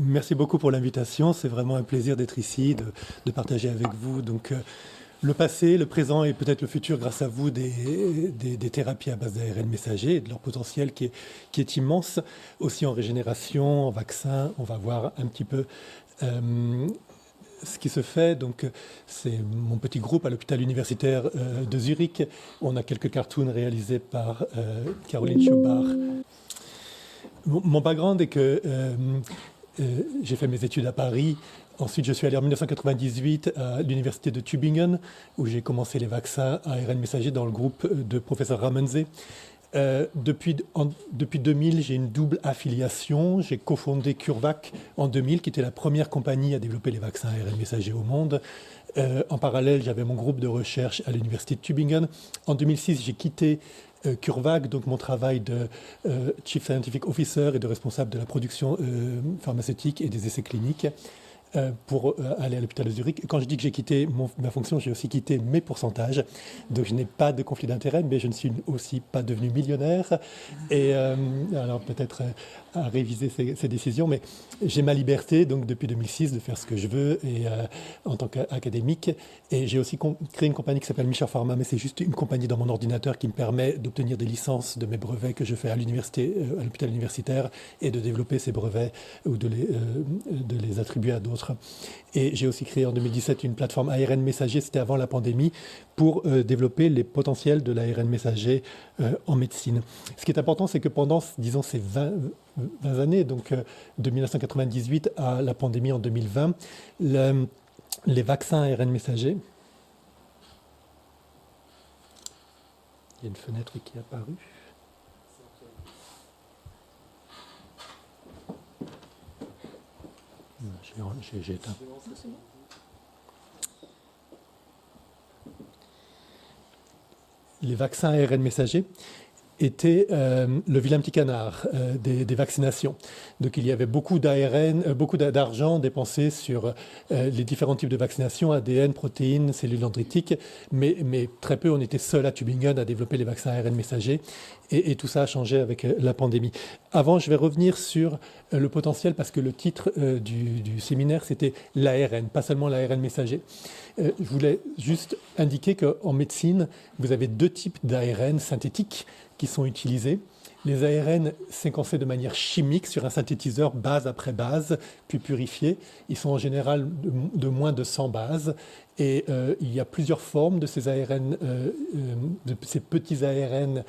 Merci beaucoup pour l'invitation. C'est vraiment un plaisir d'être ici, de partager avec vous. Donc, le passé, le présent et peut-être le futur grâce à vous des thérapies à base d'ARN messager et de leur potentiel qui est immense. Aussi en régénération, en vaccin, on va voir un petit peu ce qui se fait. Donc, c'est mon petit groupe à l'hôpital universitaire de Zurich. On a quelques cartoons réalisés par Caroline Schubach. Mon background est que j'ai fait mes études à Paris. Ensuite, je suis allé en 1998 à l'université de Tübingen, où j'ai commencé les vaccins ARN messager dans le groupe de professeur Ramensey. Depuis 2000, j'ai une double affiliation. J'ai cofondé CureVac en 2000, qui était la première compagnie à développer les vaccins ARN messagers au monde. En parallèle, j'avais mon groupe de recherche à l'université de Tübingen. En 2006, j'ai quitté CureVac, donc mon travail de Chief Scientific Officer et de responsable de la production pharmaceutique et des essais cliniques pour aller à l'hôpital de Zurich. Quand je dis que j'ai quitté ma fonction, j'ai aussi quitté mes pourcentages. Donc je n'ai pas de conflit d'intérêt, mais je ne suis aussi pas devenu millionnaire. Et alors peut-être à réviser ces décisions, mais j'ai ma liberté donc depuis 2006 de faire ce que je veux et, en tant qu'académique. Et j'ai aussi créé une compagnie qui s'appelle Misha Pharma, mais c'est juste une compagnie dans mon ordinateur qui me permet d'obtenir des licences de mes brevets que je fais à l'université, à l'hôpital universitaire, et de développer ces brevets ou de les attribuer à d'autres. Et j'ai aussi créé en 2017 une plateforme ARN messager, c'était avant la pandémie, pour développer les potentiels de l'ARN messager en médecine. Ce qui est important, c'est que pendant, disons, ces 20 années, donc de 1998 à la pandémie en 2020, les vaccins ARN messagers, il y a une fenêtre qui est apparue. J'ai éteint. Les vaccins ARN messagers était le vilain petit canard des vaccinations. Donc il y avait beaucoup d'ARN, beaucoup d'argent dépensé sur les différents types de vaccinations, ADN, protéines, cellules dendritiques, mais très peu, on était seul à Tübingen à développer les vaccins ARN messagers, et tout ça a changé avec la pandémie. Avant, je vais revenir sur le potentiel, parce que le titre du séminaire, c'était l'ARN, pas seulement l'ARN messager. Je voulais juste indiquer qu'en médecine, vous avez deux types d'ARN synthétiques qui sont utilisés. Les ARN séquencés de manière chimique sur un synthétiseur base après base, puis purifiés. Ils sont en général de moins de 100 bases. Et il y a plusieurs formes de ces ARN, de ces petits ARN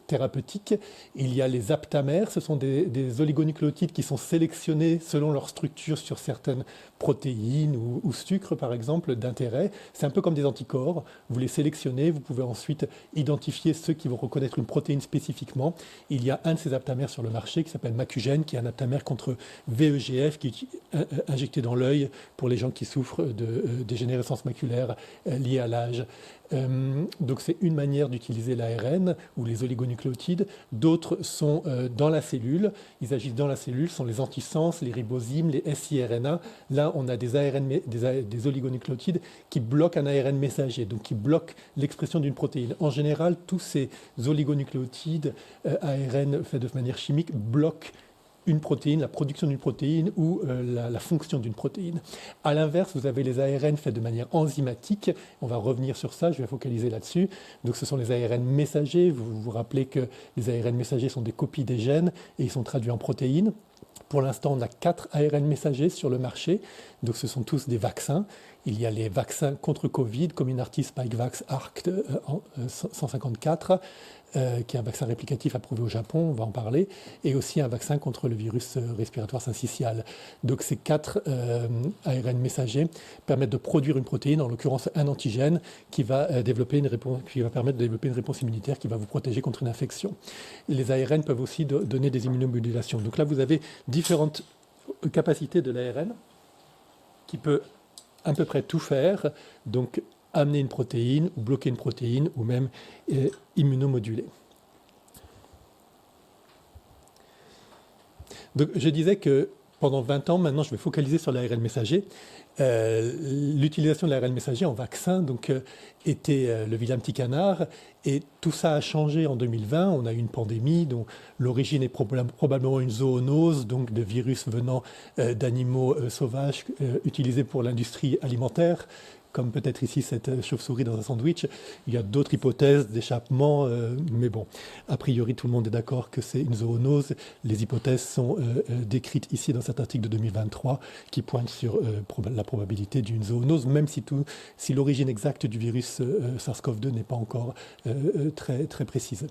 thérapeutiques. Il y a les aptamères, ce sont des oligonucléotides qui sont sélectionnés selon leur structure sur certaines protéines ou sucres, par exemple, d'intérêt. C'est un peu comme des anticorps. Vous les sélectionnez, vous pouvez ensuite identifier ceux qui vont reconnaître une protéine spécifiquement. Il y a un de ces aptamères sur le marché qui s'appelle Macugen, qui est un aptamère contre VEGF qui est injecté dans l'œil pour les gens qui souffrent de dégénérescence maculaire liée à l'âge. Donc c'est une manière d'utiliser l'ARN ou les oligonucléotides. D'autres sont dans la cellule. Ils agissent dans la cellule, sont les antisens, les ribosymes, les siRNA. Là, on a des oligonucléotides qui bloquent un ARN messager, donc qui bloquent l'expression d'une protéine. En général, tous ces oligonucléotides ARN faits de manière chimique bloquent une protéine, la production d'une protéine ou la fonction d'une protéine. À l'inverse, vous avez les ARN faits de manière enzymatique. On va revenir sur ça, je vais focaliser là-dessus. Donc ce sont les ARN messagers. Vous vous rappelez que les ARN messagers sont des copies des gènes et ils sont traduits en protéines. Pour l'instant, on a 4 ARN messagers sur le marché. Donc ce sont tous des vaccins. Il y a les vaccins contre Covid, Comirnaty, Spikevax, ARCT 154, qui est un vaccin réplicatif approuvé au Japon, on va en parler, et aussi un vaccin contre le virus respiratoire syncytial. Donc ces 4 ARN messagers permettent de produire une protéine, en l'occurrence un antigène, qui va permettre de développer une réponse immunitaire qui va vous protéger contre une infection. Les ARN peuvent aussi donner des immunomodulations. Donc là, vous avez différentes capacités de l'ARN qui peut à peu près tout faire, donc amener une protéine, ou bloquer une protéine, ou même immunomoduler. Donc je disais que pendant 20 ans, maintenant, je vais focaliser sur l'ARN messager. L'utilisation de l'ARN messager en vaccin était le vilain petit canard. Et tout ça a changé en 2020. On a eu une pandémie dont l'origine est probablement une zoonose, donc de virus venant d'animaux sauvages utilisés pour l'industrie alimentaire, comme peut-être ici cette chauve-souris dans un sandwich. Il y a d'autres hypothèses d'échappement, mais bon, a priori tout le monde est d'accord que c'est une zoonose. Les hypothèses sont décrites ici dans cet article de 2023 qui pointe sur la probabilité d'une zoonose, même si l'origine exacte du virus SARS-CoV-2 n'est pas encore très, très précise.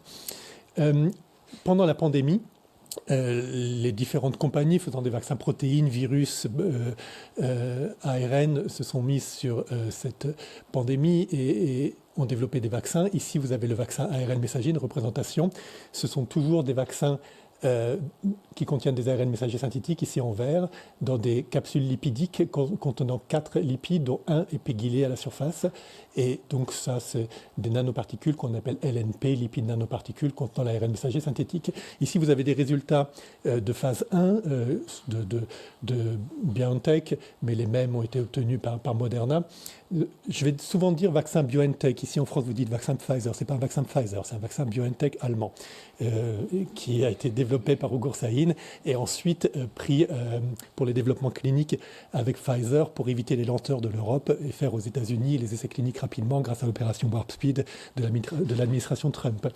Pendant la pandémie, les différentes compagnies faisant des vaccins protéines, virus, ARN se sont mises sur cette pandémie et ont développé des vaccins. Ici, vous avez le vaccin ARN messager, une représentation. Ce sont toujours des vaccins qui contiennent des ARN messagers synthétiques, ici en vert, dans des capsules lipidiques contenant 4 lipides, dont un est pégylé à la surface. Et donc ça, c'est des nanoparticules qu'on appelle LNP, lipides nanoparticules contenant l'ARN messager synthétique. Ici, vous avez des résultats de phase 1 de BioNTech, mais les mêmes ont été obtenus par Moderna. Je vais souvent dire vaccin BioNTech. Ici en France, vous dites vaccin Pfizer. Ce n'est pas un vaccin Pfizer, c'est un vaccin BioNTech allemand qui a été développé par Ugur Sahin et ensuite pris pour les développements cliniques avec Pfizer pour éviter les lenteurs de l'Europe et faire aux États-Unis les essais cliniques rapidement grâce à l'opération Warp Speed de l'administration Trump.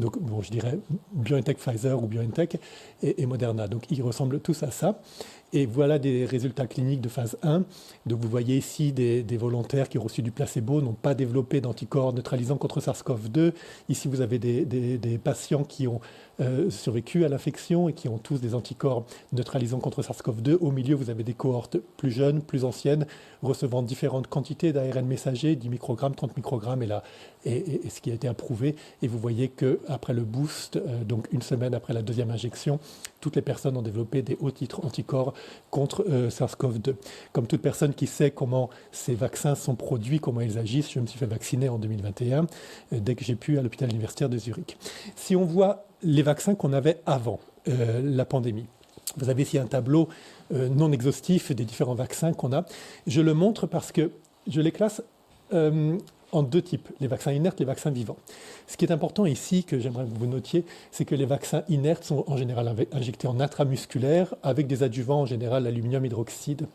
Donc, bon, je dirais BioNTech Pfizer ou BioNTech et Moderna. Donc, ils ressemblent tous à ça. Et voilà des résultats cliniques de phase 1. Donc vous voyez ici des volontaires qui ont reçu du placebo, n'ont pas développé d'anticorps neutralisants contre SARS-CoV-2. Ici, vous avez des patients qui ont survécu à l'infection et qui ont tous des anticorps neutralisants contre SARS-CoV-2. Au milieu, vous avez des cohortes plus jeunes, plus anciennes, recevant différentes quantités d'ARN messager, 10 microgrammes, 30 microgrammes, et ce qui a été approuvé. Et vous voyez qu'après le boost, donc une semaine après la deuxième injection, toutes les personnes ont développé des hauts titres anticorps contre SARS-CoV-2. Comme toute personne qui sait comment ces vaccins sont produits, comment ils agissent, je me suis fait vacciner en 2021, dès que j'ai pu à l'hôpital universitaire de Zurich. Si on voit les vaccins qu'on avait avant la pandémie, vous avez ici un tableau non exhaustif des différents vaccins qu'on a. Je le montre parce que je les classe en deux types, les vaccins inertes, les vaccins vivants. Ce qui est important ici, que j'aimerais que vous notiez, c'est que les vaccins inertes sont en général injectés en intramusculaire avec des adjuvants, en général l'aluminium hydroxyde.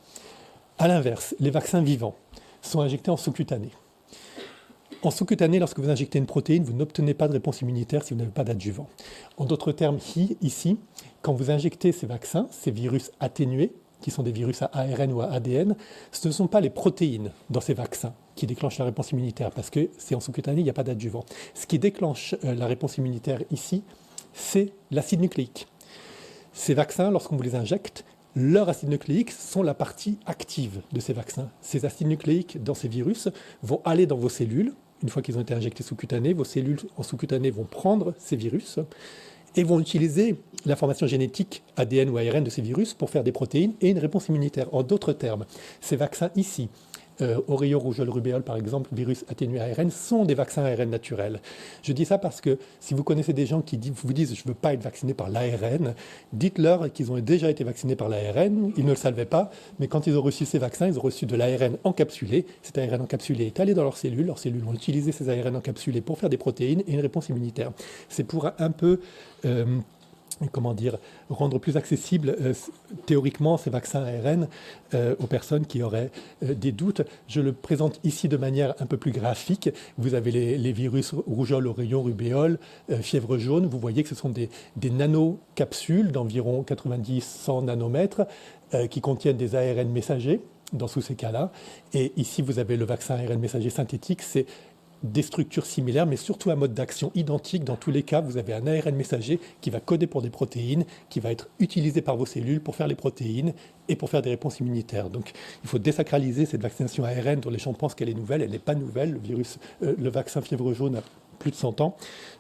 A l'inverse, les vaccins vivants sont injectés en sous-cutané. En sous-cutané, lorsque vous injectez une protéine, vous n'obtenez pas de réponse immunitaire si vous n'avez pas d'adjuvant. En d'autres termes, ici, quand vous injectez ces vaccins, ces virus atténués, qui sont des virus à ARN ou à ADN, ce ne sont pas les protéines dans ces vaccins qui déclenchent la réponse immunitaire, parce que c'est en sous-cutané, il n'y a pas d'adjuvant. Ce qui déclenche la réponse immunitaire ici, c'est l'acide nucléique. Ces vaccins, lorsqu'on vous les injecte, leurs acides nucléiques sont la partie active de ces vaccins. Ces acides nucléiques dans ces virus vont aller dans vos cellules. Une fois qu'ils ont été injectés sous-cutané, vos cellules en sous-cutané vont prendre ces virus et vont utiliser l'information génétique ADN ou ARN de ces virus pour faire des protéines et une réponse immunitaire. En d'autres termes, ces vaccins ici, Oreillon, rougeole, rubéole par exemple, virus atténué ARN, sont des vaccins ARN naturels. Je dis ça parce que si vous connaissez des gens qui vous disent « je ne veux pas être vacciné par l'ARN », dites-leur qu'ils ont déjà été vaccinés par l'ARN, ils ne le savaient pas, mais quand ils ont reçu ces vaccins, ils ont reçu de l'ARN encapsulé. Cet ARN encapsulé est allé dans leurs cellules ont utilisé ces ARN encapsulés pour faire des protéines et une réponse immunitaire. C'est pour un peu rendre plus accessible théoriquement ces vaccins ARN aux personnes qui auraient des doutes. Je le présente ici de manière un peu plus graphique. Vous avez les virus rougeole, oreillon, rubéole, fièvre jaune. Vous voyez que ce sont des nanocapsules d'environ 90-100 nanomètres qui contiennent des ARN messagers dans tous ces cas-là. Et ici, vous avez le vaccin ARN messager synthétique. C'est des structures similaires, mais surtout un mode d'action identique. Dans tous les cas, vous avez un ARN messager qui va coder pour des protéines, qui va être utilisé par vos cellules pour faire les protéines et pour faire des réponses immunitaires. Donc, il faut désacraliser cette vaccination ARN dont les gens pensent qu'elle est nouvelle. Elle n'est pas nouvelle. Le vaccin fièvre jaune plus de 100 ans,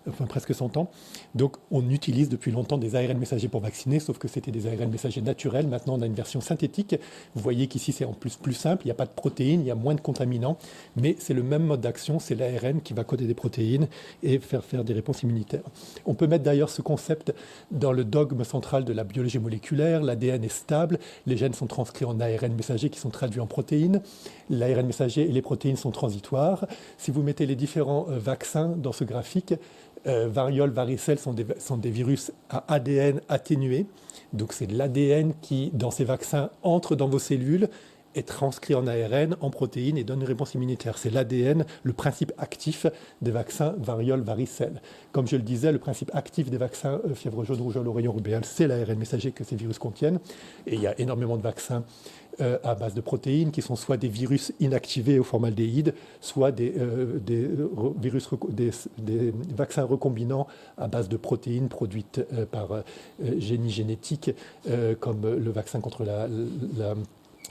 enfin presque 100 ans. Donc on utilise depuis longtemps des ARN messagers pour vacciner, sauf que c'était des ARN messagers naturels. Maintenant on a une version synthétique. Vous voyez qu'ici c'est en plus simple, il n'y a pas de protéines, il y a moins de contaminants, mais c'est le même mode d'action, c'est l'ARN qui va coder des protéines et faire des réponses immunitaires. On peut mettre d'ailleurs ce concept dans le dogme central de la biologie moléculaire. L'ADN est stable, les gènes sont transcrits en ARN messagers qui sont traduits en protéines. L'ARN messager et les protéines sont transitoires. Si vous mettez les différents vaccins dans ce graphique, variole, varicelle sont des virus à ADN atténué. Donc c'est l'ADN qui, dans ces vaccins, entre dans vos cellules, est transcrit en ARN, en protéines et donne une réponse immunitaire. C'est l'ADN, le principe actif des vaccins variole, varicelle. Comme je le disais, le principe actif des vaccins fièvre jaune, rougeole, oreillon, rubéole, c'est l'ARN messager que ces virus contiennent. Et il y a énormément de vaccins à base de protéines qui sont soit des virus inactivés au formaldéhyde, soit des vaccins recombinants à base de protéines produites par génie génétique, comme le vaccin contre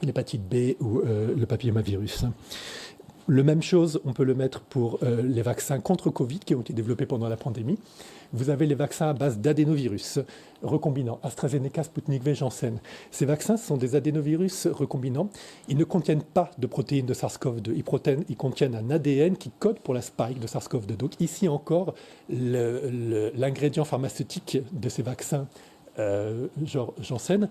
l'hépatite B ou le papillomavirus. La même chose, on peut le mettre pour les vaccins contre Covid qui ont été développés pendant la pandémie. Vous avez les vaccins à base d'adénovirus recombinants, AstraZeneca, Sputnik V, Janssen. Ces vaccins sont des adénovirus recombinants. Ils ne contiennent pas de protéines de SARS-CoV-2. Ils contiennent un ADN qui code pour la spike de SARS-CoV-2. Donc ici encore, l'ingrédient pharmaceutique de ces vaccins, genre Janssen,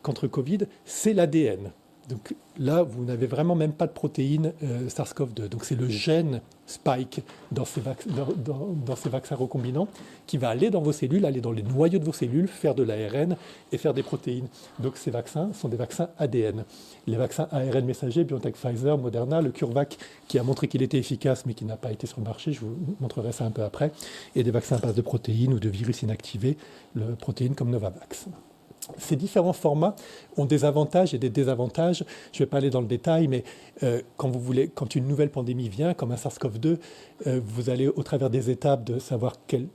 contre Covid, c'est l'ADN. Donc là, vous n'avez vraiment même pas de protéines SARS-CoV-2. Donc c'est le gène spike dans ces vaccins recombinants qui va aller dans vos cellules, aller dans les noyaux de vos cellules, faire de l'ARN et faire des protéines. Donc ces vaccins sont des vaccins ADN. Les vaccins ARN messagers, BioNTech, Pfizer, Moderna, le CureVac qui a montré qu'il était efficace mais qui n'a pas été sur le marché, je vous montrerai ça un peu après, et des vaccins à base de protéines ou de virus inactivés, protéines comme Novavax. Ces différents formats ont des avantages et des désavantages. Je ne vais pas aller dans le détail, mais quand une nouvelle pandémie vient, comme un SARS-CoV-2, vous allez au travers des étapes de savoir quel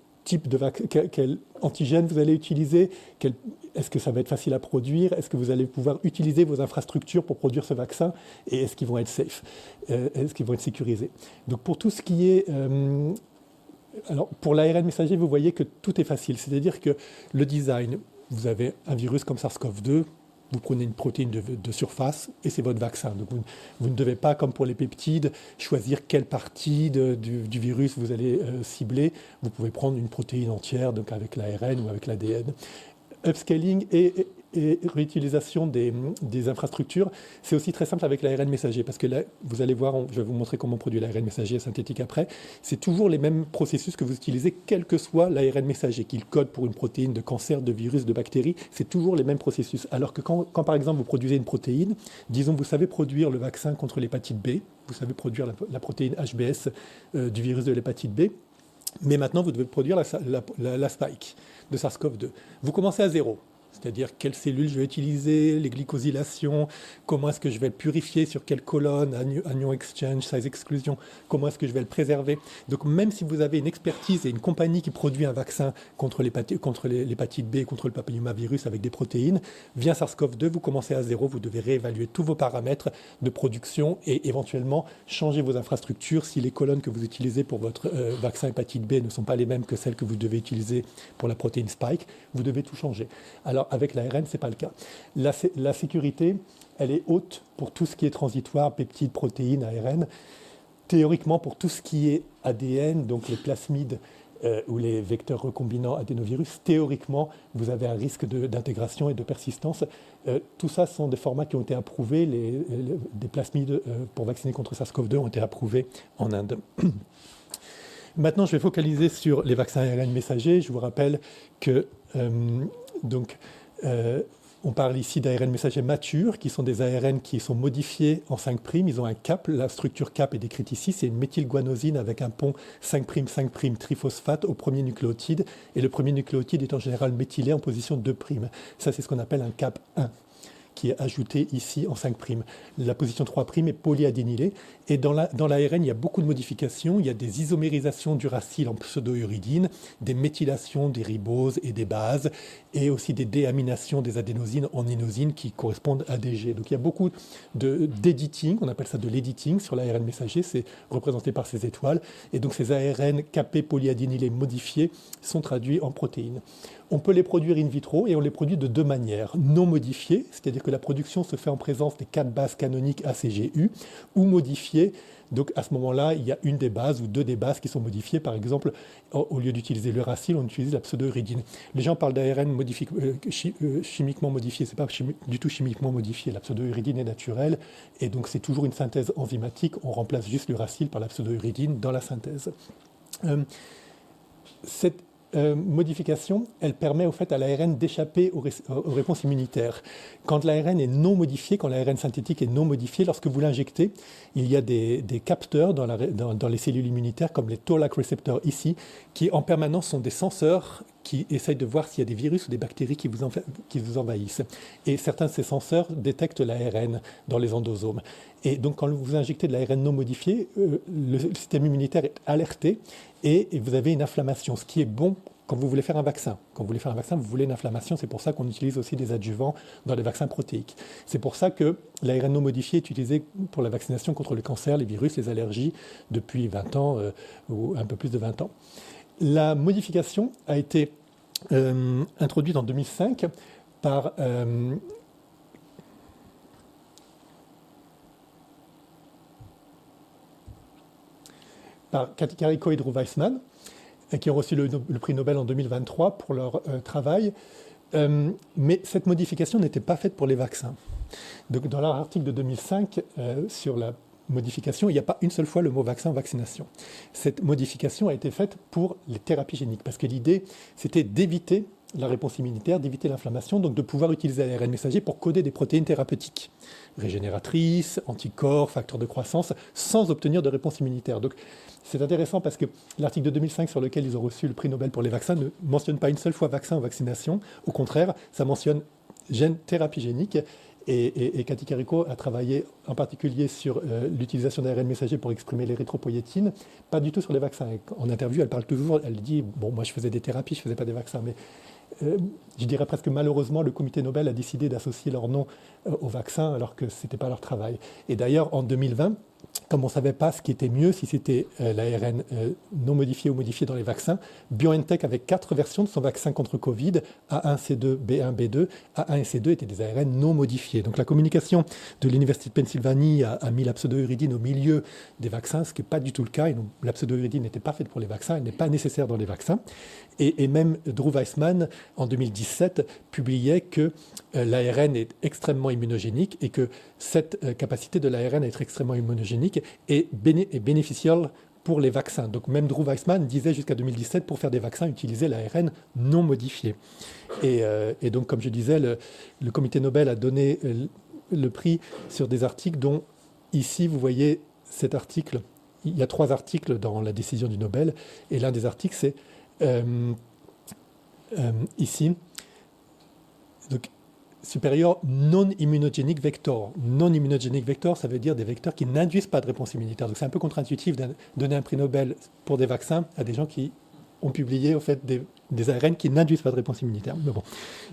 antigène vous allez utiliser, est-ce que ça va être facile à produire, est-ce que vous allez pouvoir utiliser vos infrastructures pour produire ce vaccin, et est-ce qu'ils vont être safe, est-ce qu'ils vont être sécurisés. Donc pour tout ce qui est... alors pour l'ARN messager, vous voyez que tout est facile, c'est-à-dire que le design... Vous avez un virus comme SARS-CoV-2, vous prenez une protéine de surface et c'est votre vaccin. Donc vous ne devez pas, comme pour les peptides, choisir quelle partie du virus vous allez cibler. Vous pouvez prendre une protéine entière, donc avec l'ARN ou avec l'ADN. Upscaling et réutilisation des infrastructures, c'est aussi très simple avec l'ARN messager, parce que là, vous allez voir, je vais vous montrer comment on produit l'ARN messager synthétique après, c'est toujours les mêmes processus que vous utilisez, quel que soit l'ARN messager, qu'il code pour une protéine de cancer, de virus, de bactéries, c'est toujours les mêmes processus. Alors que quand par exemple vous produisez une protéine, disons vous savez produire le vaccin contre l'hépatite B, vous savez produire la protéine HBS du virus de l'hépatite B, mais maintenant vous devez produire la spike de SARS-CoV-2. Vous commencez à zéro. C'est-à-dire quelles cellules je vais utiliser, les glycosylations, comment est-ce que je vais le purifier, sur quelle colonne, anion exchange, size exclusion, comment est-ce que je vais le préserver. Donc même si vous avez une expertise et une compagnie qui produit un vaccin contre l'hépatite B, contre le papillomavirus avec des protéines, via SARS-CoV-2, vous commencez à zéro, vous devez réévaluer tous vos paramètres de production et éventuellement changer vos infrastructures si les colonnes que vous utilisez pour votre vaccin hépatite B ne sont pas les mêmes que celles que vous devez utiliser pour la protéine spike, vous devez tout changer. Alors avec l'ARN, ce n'est pas le cas. La sécurité, elle est haute pour tout ce qui est transitoire, peptides, protéines, ARN. Théoriquement, pour tout ce qui est ADN, donc les plasmides ou les vecteurs recombinants adénovirus, théoriquement, vous avez un risque d'intégration et de persistance. Tout ça sont des formats qui ont été approuvés. Des plasmides pour vacciner contre SARS-CoV-2 ont été approuvés en Inde. Maintenant, je vais focaliser sur les vaccins ARN messagers. Je vous rappelle que on parle ici d'ARN messagers matures, qui sont des ARN qui sont modifiés en 5'. Ils ont un cap, la structure cap est décrite ici, c'est une méthylguanosine avec un pont 5', 5' triphosphate au premier nucléotide, et le premier nucléotide est en général méthylé en position 2'. Ça, c'est ce qu'on appelle un cap 1. qui est ajoutée ici en 5'. La position 3' est polyadénylée. Et dans l'ARN, il y a beaucoup de modifications. Il y a des isomérisations d'uracile en pseudo-uridine, des méthylations des riboses et des bases, et aussi des déaminations des adénosines en inosine qui correspondent à des G. Donc il y a beaucoup d'editing, on appelle ça de l'editing sur l'ARN messager, c'est représenté par ces étoiles. Et donc ces ARN capés polyadénylés modifiés sont traduits en protéines. On peut les produire in vitro et on les produit de deux manières. Non modifiées, c'est-à-dire que la production se fait en présence des 4 bases canoniques ACGU, ou modifiées. Donc à ce moment-là, il y a une des bases ou deux des bases qui sont modifiées. Par exemple, au lieu d'utiliser l'uracile, on utilise la pseudo-uridine. Les gens parlent d'ARN chimiquement modifié. Ce n'est pas du tout chimiquement modifié. La pseudo-uridine est naturelle et donc c'est toujours une synthèse enzymatique. On remplace juste l'uracile par la pseudo-uridine dans la synthèse. Cette modification, elle permet au fait à l'ARN d'échapper aux réponses immunitaires. Quand l'ARN est non modifié, quand l'ARN synthétique est non modifié, lorsque vous l'injectez, il y a des capteurs dans les cellules immunitaires, comme les Toll-like récepteurs ici, qui en permanence sont des senseurs qui essayent de voir s'il y a des virus ou des bactéries qui vous envahissent. Et certains de ces senseurs détectent l'ARN dans les endosomes. Et donc quand vous injectez de l'ARN non modifié, le système immunitaire est alerté et vous avez une inflammation, ce qui est bon quand vous voulez faire un vaccin. Quand vous voulez faire un vaccin, vous voulez une inflammation, c'est pour ça qu'on utilise aussi des adjuvants dans les vaccins protéiques. C'est pour ça que l'ARN non modifié est utilisé pour la vaccination contre le cancer, les virus, les allergies, depuis 20 ans ou un peu plus de 20 ans. La modification a été introduite en 2005 par Kati Karikó et Drew Weissman, qui ont reçu le prix Nobel en 2023 pour leur travail. Mais cette modification n'était pas faite pour les vaccins. Donc, dans leur article de 2005 sur la modification, il n'y a pas une seule fois le mot vaccin ou vaccination. Cette modification a été faite pour les thérapies géniques, parce que l'idée, c'était d'éviter la réponse immunitaire, d'éviter l'inflammation, donc de pouvoir utiliser l'ARN messager pour coder des protéines thérapeutiques, régénératrices, anticorps, facteurs de croissance, sans obtenir de réponse immunitaire. Donc c'est intéressant parce que l'article de 2005 sur lequel ils ont reçu le prix Nobel pour les vaccins ne mentionne pas une seule fois vaccin ou vaccination. Au contraire, ça mentionne thérapie génique. Et Kati Karikó a travaillé en particulier sur l'utilisation d'ARN messager pour exprimer l'érythropoïétine, pas du tout sur les vaccins. En interview, elle parle toujours, elle dit « bon, moi je faisais des thérapies, je ne faisais pas des vaccins ». Mais je dirais presque malheureusement, le comité Nobel a décidé d'associer leur nom aux vaccins alors que ce n'était pas leur travail. Et d'ailleurs, en 2020, comme on ne savait pas ce qui était mieux, si c'était l'ARN non modifié ou modifié dans les vaccins, BioNTech avait 4 versions de son vaccin contre Covid, A1, C2, B1, B2. A1 et C2 étaient des ARN non modifiés. Donc la communication de l'Université de Pennsylvanie a mis la pseudo-uridine au milieu des vaccins, ce qui n'est pas du tout le cas. Et donc, la pseudo-uridine n'était pas faite pour les vaccins, elle n'est pas nécessaire dans les vaccins. Et même Drew Weissman, en 2017, publiait que l'ARN est extrêmement immunogénique et que cette capacité de l'ARN à être extrêmement immunogénique est bénéficiale pour les vaccins. Donc même Drew Weissman disait jusqu'à 2017, pour faire des vaccins, utiliser l'ARN non modifié. Et donc, comme je disais, le comité Nobel a donné le prix sur des articles dont, ici, vous voyez cet article. Il y a 3 articles dans la décision du Nobel, et l'un des articles, c'est ici, donc, supérieur non-immunogénique vector. Non-immunogénique vector, ça veut dire des vecteurs qui n'induisent pas de réponse immunitaire. Donc c'est un peu contre-intuitif de donner un prix Nobel pour des vaccins à des gens qui ont publié au fait des ARN qui n'induisent pas de réponse immunitaire. Mais bon,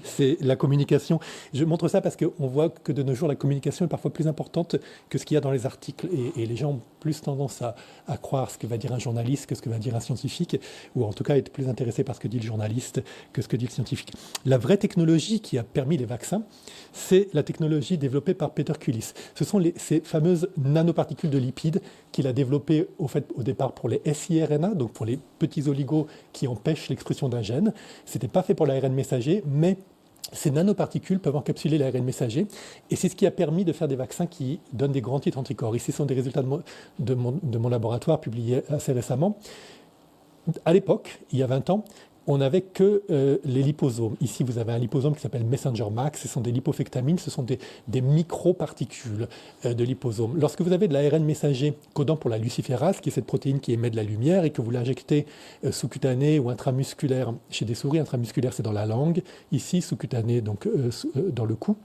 c'est la communication. Je montre ça parce qu'on voit que de nos jours, la communication est parfois plus importante que ce qu'il y a dans les articles. Et les gens ont plus tendance à croire ce que va dire un journaliste que ce que va dire un scientifique, ou en tout cas être plus intéressé par ce que dit le journaliste que ce que dit le scientifique. La vraie technologie qui a permis les vaccins, c'est la technologie développée par Peter Cullis. Ce sont ces fameuses nanoparticules de lipides qu'il a développées au départ pour les siRNA, donc pour les petits oligos qui empêchent l'expression d'un gène. Ce n'était pas fait pour l'ARN messager, mais ces nanoparticules peuvent encapsuler l'ARN messager, et c'est ce qui a permis de faire des vaccins qui donnent des grands titres anticorps. Ici sont des résultats de mon laboratoire publiés assez récemment. À l'époque, il y a 20 ans, on n'avait que les liposomes. Ici, vous avez un liposome qui s'appelle Messenger Max. Ce sont des lipofectamines, ce sont des microparticules de liposomes. Lorsque vous avez de l'ARN messager codant pour la luciférase, qui est cette protéine qui émet de la lumière, et que vous l'injectez sous-cutané ou intramusculaire chez des souris, intramusculaire c'est dans la langue, ici sous-cutané donc dans le cou,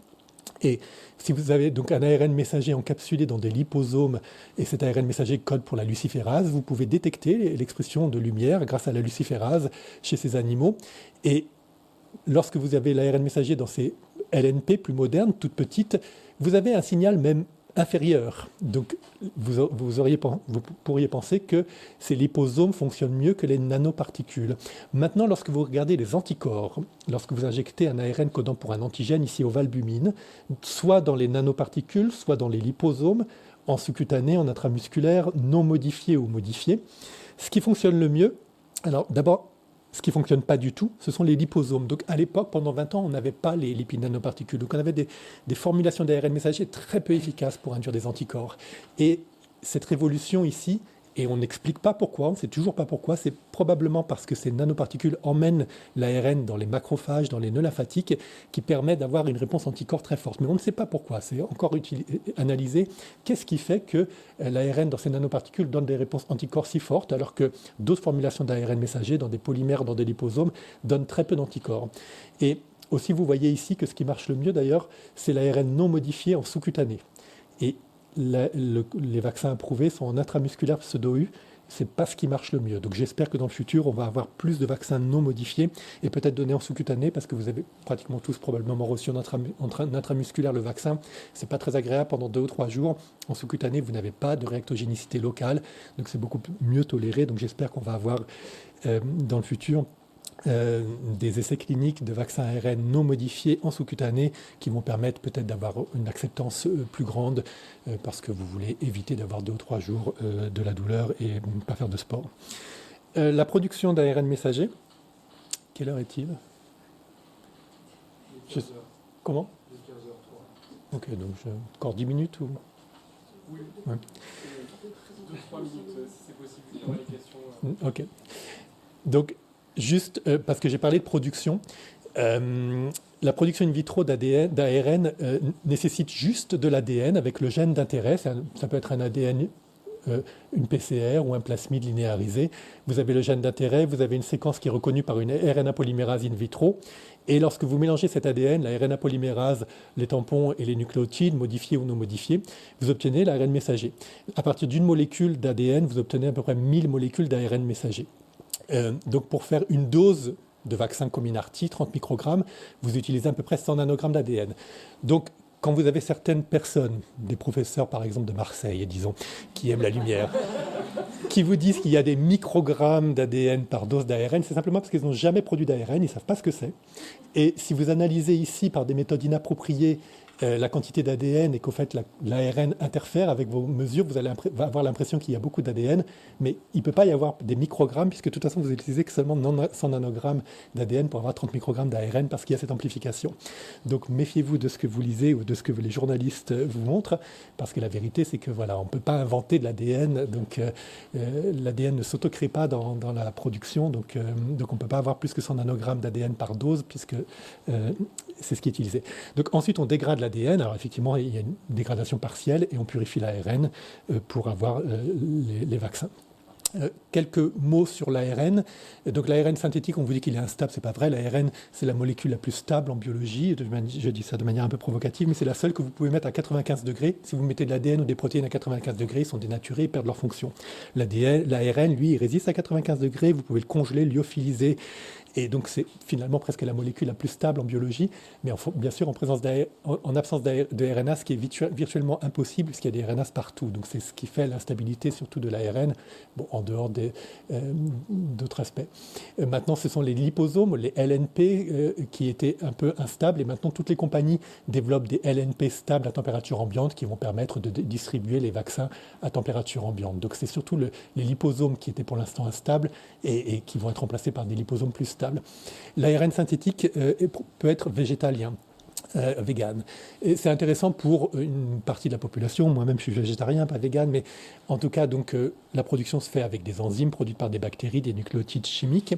Et si vous avez donc un ARN messager encapsulé dans des liposomes et cet ARN messager code pour la luciférase, vous pouvez détecter l'expression de lumière grâce à la luciférase chez ces animaux. Et lorsque vous avez l'ARN messager dans ces LNP plus modernes, toutes petites, vous avez un signal même inférieur. Donc vous pourriez penser que ces liposomes fonctionnent mieux que les nanoparticules. Maintenant, lorsque vous regardez les anticorps, lorsque vous injectez un ARN codant pour un antigène, ici aux albumine, soit dans les nanoparticules, soit dans les liposomes, en sous-cutané, en intramusculaire, non modifié ou modifié, ce qui fonctionne le mieux, alors d'abord, ce qui ne fonctionne pas du tout, ce sont les liposomes. Donc à l'époque, pendant 20 ans, on n'avait pas les lipides nanoparticules. Donc on avait des formulations d'ARN messager très peu efficaces pour induire des anticorps. Et cette révolution ici, et on n'explique pas pourquoi, on ne sait toujours pas pourquoi, c'est probablement parce que ces nanoparticules emmènent l'ARN dans les macrophages, dans les nœuds lymphatiques, qui permet d'avoir une réponse anticorps très forte. Mais on ne sait pas pourquoi, c'est encore analysé. Qu'est-ce qui fait que l'ARN dans ces nanoparticules donne des réponses anticorps si fortes, alors que d'autres formulations d'ARN messager, dans des polymères, dans des liposomes, donnent très peu d'anticorps. Et aussi, vous voyez ici que ce qui marche le mieux d'ailleurs, c'est l'ARN non modifié en sous-cutané. Et les vaccins approuvés sont en intramusculaire pseudo-U, c'est pas ce qui marche le mieux. Donc j'espère que dans le futur, on va avoir plus de vaccins non modifiés et peut-être donnés en sous-cutané, parce que vous avez pratiquement tous probablement reçu en intramusculaire le vaccin. C'est pas très agréable pendant 2 ou 3 jours. En sous-cutané, vous n'avez pas de réactogénicité locale, donc c'est beaucoup mieux toléré. Donc j'espère qu'on va avoir dans le futur des essais cliniques de vaccins ARN non modifiés en sous-cutané qui vont permettre peut-être d'avoir une acceptance plus grande parce que vous voulez éviter d'avoir 2 ou 3 jours de la douleur et ne pas faire de sport. La production d'ARN messager, quelle heure est-il? Comment? Ok, donc encore 10 minutes ou... Oui, ouais. 2-3 minutes si c'est possible, il y aura les questions. Ok. Donc, juste parce que j'ai parlé de production, la production in vitro d'ARN nécessite juste de l'ADN avec le gène d'intérêt. Ça peut être un ADN, une PCR ou un plasmide linéarisé. Vous avez le gène d'intérêt, vous avez une séquence qui est reconnue par une RNA polymérase in vitro. Et lorsque vous mélangez cet ADN, la RNA polymérase, les tampons et les nucléotides, modifiés ou non modifiés, vous obtenez l'ARN messager. À partir d'une molécule d'ADN, vous obtenez à peu près 1000 molécules d'ARN messager. Donc pour faire une dose de vaccin Comirnaty, 30 microgrammes, vous utilisez à peu près 100 nanogrammes d'ADN. Donc quand vous avez certaines personnes, des professeurs par exemple de Marseille, disons, qui aiment la lumière, qui vous disent qu'il y a des microgrammes d'ADN par dose d'ARN, c'est simplement parce qu'ils n'ont jamais produit d'ARN, ils ne savent pas ce que c'est. Et si vous analysez ici par des méthodes inappropriées la quantité d'ADN et qu'au fait l'ARN interfère avec vos mesures, vous allez avoir l'impression qu'il y a beaucoup d'ADN, mais il ne peut pas y avoir des microgrammes puisque de toute façon vous n'utilisez que seulement 100 nanogrammes d'ADN pour avoir 30 microgrammes d'ARN parce qu'il y a cette amplification. Donc méfiez-vous de ce que vous lisez ou de ce que les journalistes vous montrent, parce que la vérité c'est que voilà, on ne peut pas inventer de l'ADN, donc l'ADN ne s'autocrée pas dans la production, donc on ne peut pas avoir plus que 100 nanogrammes d'ADN par dose puisque c'est ce qui est utilisé. Donc ensuite on dégrade l'ADN, alors effectivement il y a une dégradation partielle et on purifie l'ARN pour avoir les vaccins. Quelques mots sur l'ARN. Donc l'ARN synthétique, on vous dit qu'il est instable, c'est pas vrai. L'ARN, c'est la molécule la plus stable en biologie. Je dis ça de manière un peu provocative, mais c'est la seule que vous pouvez mettre à 95 degrés. Si vous mettez de l'ADN ou des protéines à 95 degrés, ils sont dénaturés, ils perdent leur fonction. L'ARN, lui, il résiste à 95 degrés. Vous pouvez le congeler, lyophiliser. Et donc c'est finalement presque la molécule la plus stable en biologie, mais bien sûr en absence de RNA, ce qui est virtuellement impossible, puisqu'il y a des RNAs partout. Donc c'est ce qui fait l'instabilité surtout de l'ARN, bon, en dehors d'autres aspects. Maintenant, ce sont les liposomes, les LNP, qui étaient un peu instables, et maintenant toutes les compagnies développent des LNP stables à température ambiante qui vont permettre de distribuer les vaccins à température ambiante. Donc c'est surtout les liposomes qui étaient pour l'instant instables et qui vont être remplacés par des liposomes plus stables. L'ARN synthétique peut être végétalien, vegan. Et c'est intéressant pour une partie de la population. Moi-même, je suis végétarien, pas vegan, mais en tout cas, donc, la production se fait avec des enzymes produites par des bactéries, des nucléotides chimiques,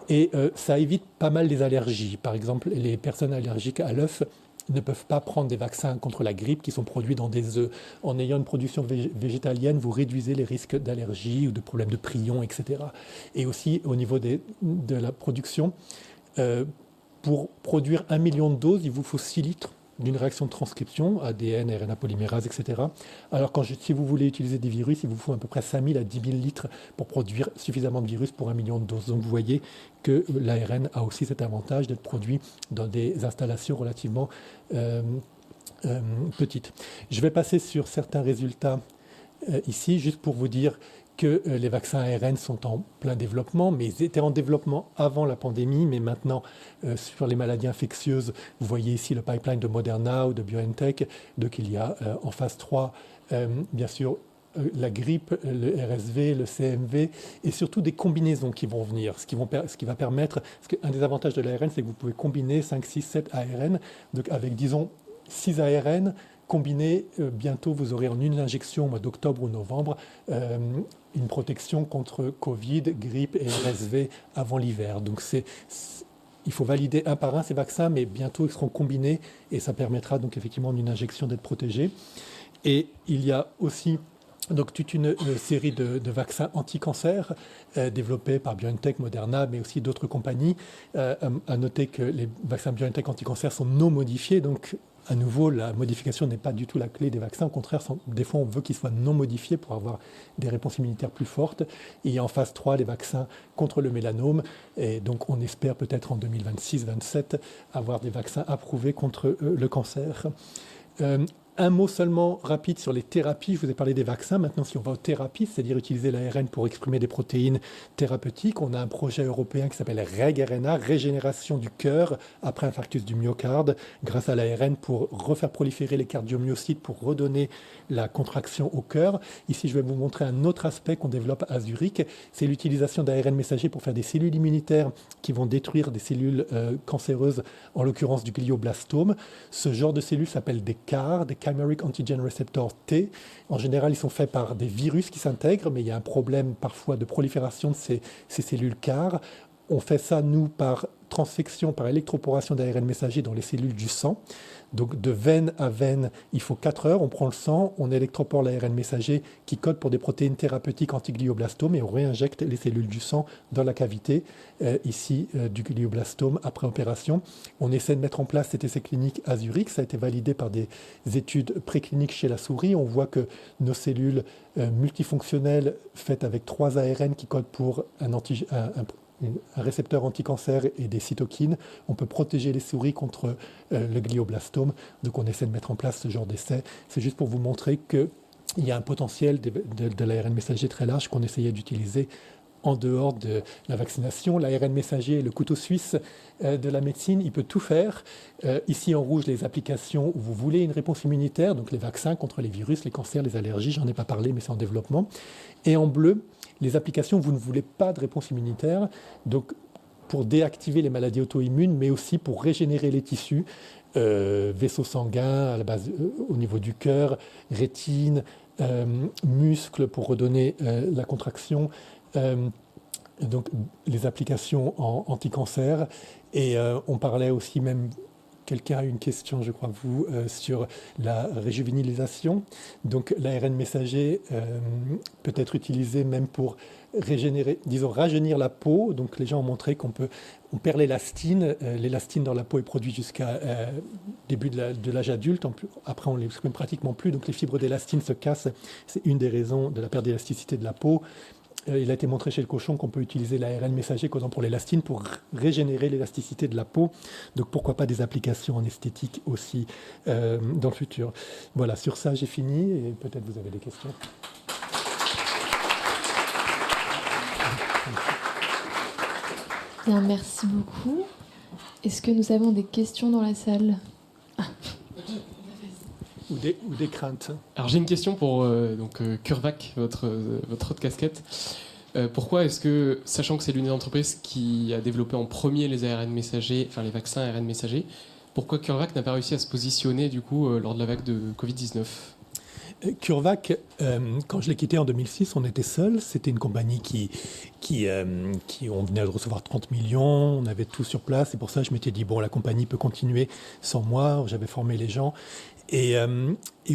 et ça évite pas mal les allergies. Par exemple, les personnes allergiques à l'œuf ne peuvent pas prendre des vaccins contre la grippe qui sont produits dans des œufs. En ayant une production végétalienne, vous réduisez les risques d'allergie ou de problèmes de prions, etc. Et aussi, au niveau de la production, pour produire 1 million de doses, il vous faut 6 litres d'une réaction de transcription, ADN, RNA polymérase, etc. Alors si vous voulez utiliser des virus, il vous faut à peu près 5000 à 10 000 litres pour produire suffisamment de virus pour 1 million de doses. Donc vous voyez que l'ARN a aussi cet avantage d'être produit dans des installations relativement petites. Je vais passer sur certains résultats ici, juste pour vous dire que les vaccins ARN sont en plein développement, mais ils étaient en développement avant la pandémie, mais maintenant, sur les maladies infectieuses, vous voyez ici le pipeline de Moderna ou de BioNTech. Donc il y a en phase 3, bien sûr, la grippe, le RSV, le CMV, et surtout des combinaisons qui vont venir, ce qui va permettre, parce qu'un des avantages de l'ARN, c'est que vous pouvez combiner 5, 6, 7 ARN, donc avec, disons, 6 ARN, combinés, bientôt vous aurez en une injection au mois d'octobre ou novembre une protection contre Covid, grippe et RSV avant l'hiver. Donc il faut valider un par un ces vaccins, mais bientôt ils seront combinés et ça permettra donc effectivement en une injection d'être protégé. Et il y a aussi donc toute une série de vaccins anti-cancer développés par BioNTech, Moderna, mais aussi d'autres compagnies. À noter que les vaccins BioNTech anti-cancer sont non modifiés, donc à nouveau, la modification n'est pas du tout la clé des vaccins. Au contraire, des fois, on veut qu'ils soient non modifiés pour avoir des réponses immunitaires plus fortes. Et il y a en phase 3 les vaccins contre le mélanome. Et donc, on espère peut-être en 2026-27 avoir des vaccins approuvés contre le cancer. Un mot seulement rapide sur les thérapies. Je vous ai parlé des vaccins. Maintenant, si on va aux thérapies, c'est-à-dire utiliser l'ARN pour exprimer des protéines thérapeutiques, on a un projet européen qui s'appelle REG-RNA, régénération du cœur après infarctus du myocarde, grâce à l'ARN pour refaire proliférer les cardiomyocytes pour redonner la contraction au cœur. Ici, je vais vous montrer un autre aspect qu'on développe à Zurich. C'est l'utilisation d'ARN messager pour faire des cellules immunitaires qui vont détruire des cellules cancéreuses, en l'occurrence du glioblastome. Ce genre de cellules s'appelle des CAR, des Chimeric Antigen Receptor T. En général, ils sont faits par des virus qui s'intègrent, mais il y a un problème parfois de prolifération de ces cellules CAR. On fait ça, nous, par transfection, par électroporation d'ARN messager dans les cellules du sang. Donc de veine à veine, il faut 4 heures, on prend le sang, on électropore l'ARN messager qui code pour des protéines thérapeutiques anti-glioblastome et on réinjecte les cellules du sang dans la cavité, ici, du glioblastome après opération. On essaie de mettre en place cet essai clinique à Zurich, ça a été validé par des études précliniques chez la souris. On voit que nos cellules multifonctionnelles faites avec 3 ARN qui codent pour un récepteur anti-cancer et des cytokines, on peut protéger les souris contre le glioblastome. Donc on essaie de mettre en place ce genre d'essai. C'est juste pour vous montrer qu'il y a un potentiel de l'ARN messager très large qu'on essayait d'utiliser en dehors de la vaccination. L'ARN messager est le couteau suisse de la médecine, il peut tout faire. Ici en rouge, les applications où vous voulez une réponse immunitaire, donc les vaccins contre les virus, les cancers, les allergies, j'en ai pas parlé, mais c'est en développement. Et en bleu, les applications où vous ne voulez pas de réponse immunitaire, donc pour déactiver les maladies auto-immunes, mais aussi pour régénérer les tissus, vaisseaux sanguins à la base, au niveau du cœur, rétine, muscles pour redonner la contraction, donc les applications en anti-cancer. Et on parlait aussi même, quelqu'un a une question, je crois, vous, sur la réjuvénilisation. Donc l'ARN messager peut être utilisé même pour régénérer, disons, rajeunir la peau. Donc les gens ont montré on perd l'élastine. L'élastine dans la peau est produite jusqu'à début de l'âge adulte. Après, on ne l'exprime pratiquement plus. Donc les fibres d'élastine se cassent. C'est une des raisons de la perte d'élasticité de la peau. Il a été montré chez le cochon qu'on peut utiliser l'ARN messager causant pour l'élastine pour régénérer l'élasticité de la peau. Donc pourquoi pas des applications en esthétique aussi dans le futur. Voilà, sur ça j'ai fini et peut-être vous avez des questions. Bien, merci beaucoup. Est-ce que nous avons des questions dans la salle ? Ou des craintes. Alors j'ai une question pour CureVac, votre autre casquette. Pourquoi est-ce que, sachant que c'est l'une des entreprises qui a développé en premier les ARN messagers, enfin les vaccins ARN messagers, pourquoi CureVac n'a pas réussi à se positionner du coup lors de la vague de Covid-19 ? CureVac, quand je l'ai quitté en 2006, on était seul. C'était une compagnie on venait de recevoir 30 millions, on avait tout sur place. Et pour ça, je m'étais dit, bon, la compagnie peut continuer sans moi. J'avais formé les gens. Et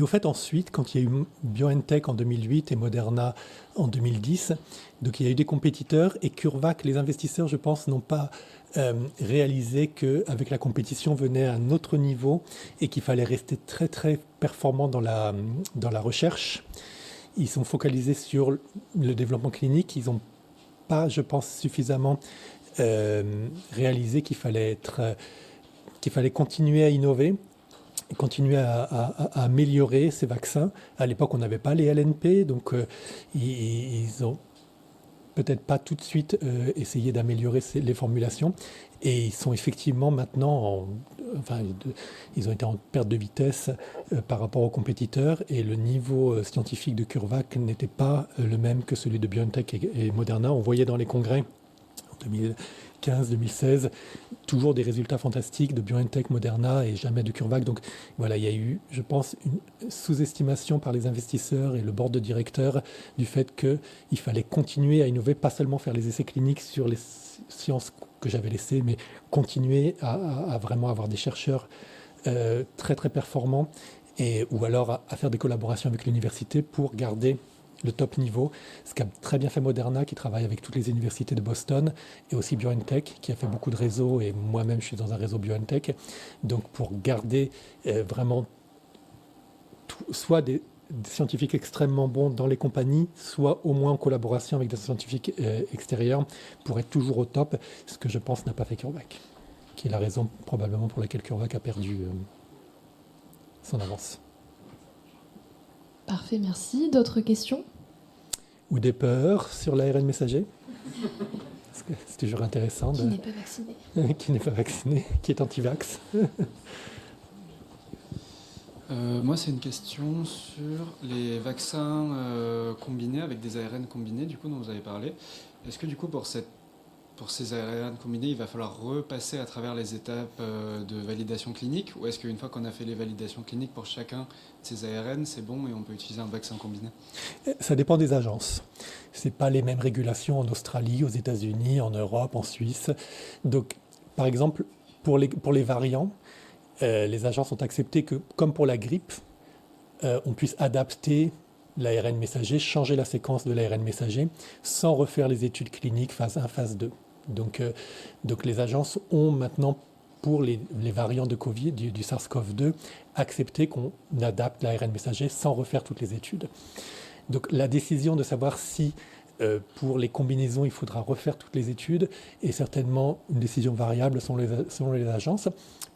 au fait, ensuite, quand il y a eu BioNTech en 2008 et Moderna en 2010, donc il y a eu des compétiteurs et CureVac, les investisseurs, je pense, n'ont pas réalisé qu'avec la compétition venait un autre niveau et qu'il fallait rester très très performant dans la recherche. Ils sont focalisés sur le développement clinique. Ils n'ont pas, je pense, suffisamment réalisé qu'il fallait continuer à innover, continuer à améliorer ces vaccins. À l'époque, on n'avait pas les LNP, donc ils ont peut-être pas tout de suite essayé d'améliorer les formulations. Et ils sont effectivement maintenant, ils ont été en perte de vitesse par rapport aux compétiteurs. Et le niveau scientifique de CureVac n'était pas le même que celui de BioNTech et Moderna. On voyait dans les congrès en 2015, 2016, toujours des résultats fantastiques de BioNTech, Moderna et jamais de CureVac. Donc voilà, il y a eu, je pense, une sous-estimation par les investisseurs et le board de directeurs du fait qu'il fallait continuer à innover, pas seulement faire les essais cliniques sur les sciences que j'avais laissées, mais continuer à vraiment avoir des chercheurs très très performants ou alors à faire des collaborations avec l'université pour garder le top niveau, ce qu'a très bien fait Moderna, qui travaille avec toutes les universités de Boston, et aussi BioNTech, qui a fait beaucoup de réseaux, et moi-même je suis dans un réseau BioNTech. Donc pour garder vraiment soit des scientifiques extrêmement bons dans les compagnies, soit au moins en collaboration avec des scientifiques extérieurs, pour être toujours au top, ce que je pense n'a pas fait CureVac, qui est la raison probablement pour laquelle CureVac a perdu son avance. Parfait, merci. D'autres questions? Ou des peurs sur l'ARN messager? C'est toujours intéressant. Qui n'est pas vacciné? Qui n'est pas vacciné, qui est anti-vax. Moi, c'est une question sur les vaccins combinés avec des ARN combinés, du coup, dont vous avez parlé. Est-ce que, du coup, pour ces ARN combinés, il va falloir repasser à travers les étapes de validation clinique, ou est-ce qu'une fois qu'on a fait les validations cliniques pour chacun de ces ARN, c'est bon et on peut utiliser un vaccin combiné? Ça dépend des agences. Ce n'est pas les mêmes régulations en Australie, aux États-Unis, en Europe, en Suisse. Donc, par exemple, pour les variants, les agences ont accepté que, comme pour la grippe, on puisse adapter l'ARN messager, changer la séquence de l'ARN messager, sans refaire les études cliniques phase 1, phase 2. Donc les agences ont maintenant, pour les variants de Covid, du SARS-CoV-2, accepté qu'on adapte l'ARN messager sans refaire toutes les études. Donc la décision de savoir si pour les combinaisons il faudra refaire toutes les études est certainement une décision variable selon les agences.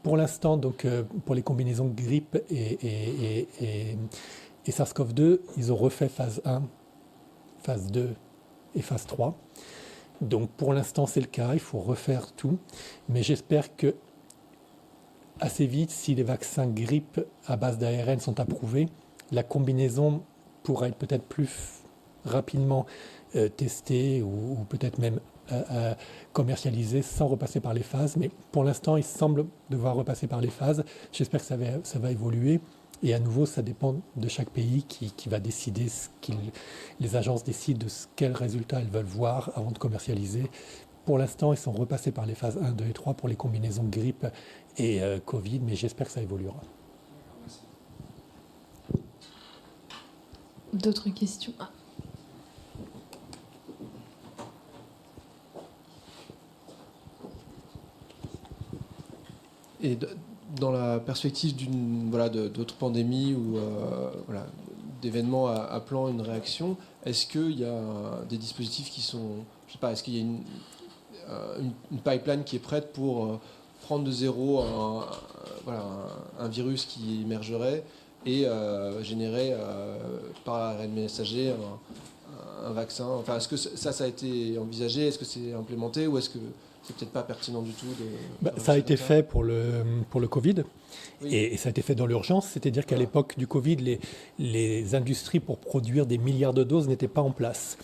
Pour l'instant, donc pour les combinaisons grippe et SARS-CoV-2, ils ont refait phase 1, phase 2 et phase 3. Donc pour l'instant, c'est le cas, il faut refaire tout. Mais j'espère que assez vite, si les vaccins grippe à base d'ARN sont approuvés, la combinaison pourra être peut-être plus rapidement testée ou peut-être même commercialisée sans repasser par les phases. Mais pour l'instant, il semble devoir repasser par les phases. J'espère que ça va évoluer. Et à nouveau, ça dépend de chaque pays qui va décider les agences décident de quels résultats elles veulent voir avant de commercialiser. Pour l'instant, ils sont repassés par les phases 1, 2 et 3 pour les combinaisons grippe et Covid, mais j'espère que ça évoluera. D'autres questions? Et dans la perspective d'autres pandémies ou d'événements appelant une réaction, est-ce qu'il y a des dispositifs qui sont, je sais pas, est-ce qu'il y a une pipeline qui est prête pour prendre de zéro un virus qui émergerait et générer par ARN messager un vaccin? Enfin, est-ce que ça a été envisagé? Est-ce que c'est implémenté ou est-ce que c'est peut-être pas pertinent du tout ça a été fait pour le Covid, oui. Et ça a été fait dans l'urgence, c'est-à-dire qu'à l'époque du Covid, les industries pour produire des milliards de doses n'étaient pas en place.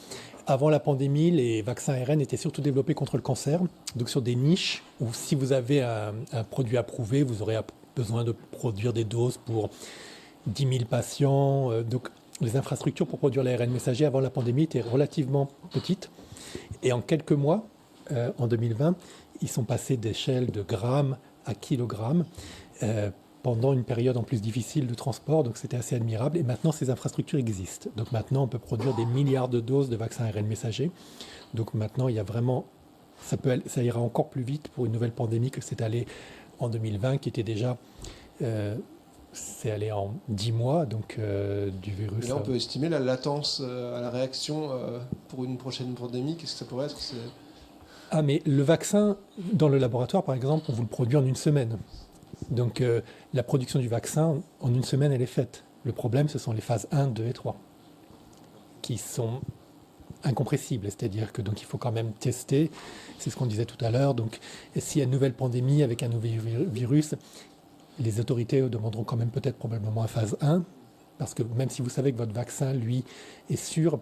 Avant la pandémie, les vaccins ARN étaient surtout développés contre le cancer, donc sur des niches où si vous avez un produit approuvé, vous aurez besoin de produire des doses pour 10 000 patients. Donc les infrastructures pour produire l'ARN messager avant la pandémie étaient relativement petites. Et en quelques mois, en 2020, ils sont passés d'échelle de grammes à kilogrammes pendant une période en plus difficile de transport, donc c'était assez admirable. Et maintenant, ces infrastructures existent. Donc maintenant, on peut produire des milliards de doses de vaccins ARN messager. Donc maintenant, il y a vraiment, ça ira encore plus vite pour une nouvelle pandémie que c'est allé en 2020, qui était déjà, c'est allé en 10 mois, donc du virus. Et là, on peut estimer la latence à la réaction pour une prochaine pandémie. Qu'est-ce que ça pourrait être? Ah, mais le vaccin, dans le laboratoire, par exemple, on vous le produit en une semaine. Donc la production du vaccin, en une semaine, elle est faite. Le problème, ce sont les phases 1, 2 et 3, qui sont incompressibles. C'est-à-dire que donc il faut quand même tester, c'est ce qu'on disait tout à l'heure. Donc s'il y a une nouvelle pandémie avec un nouvel virus, les autorités demanderont quand même peut-être probablement à phase 1, parce que même si vous savez que votre vaccin, lui, est sûr,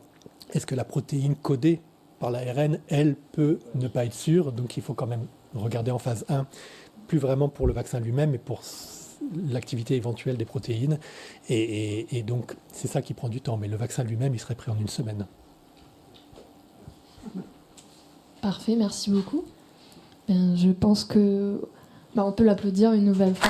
est-ce que la protéine codée par l'ARN, elle peut ne pas être sûre, donc il faut quand même regarder en phase 1, plus vraiment pour le vaccin lui-même, mais pour l'activité éventuelle des protéines. Et donc, c'est ça qui prend du temps. Mais le vaccin lui-même, il serait prêt en une semaine. Parfait, merci beaucoup. Je pense que on peut l'applaudir une nouvelle fois.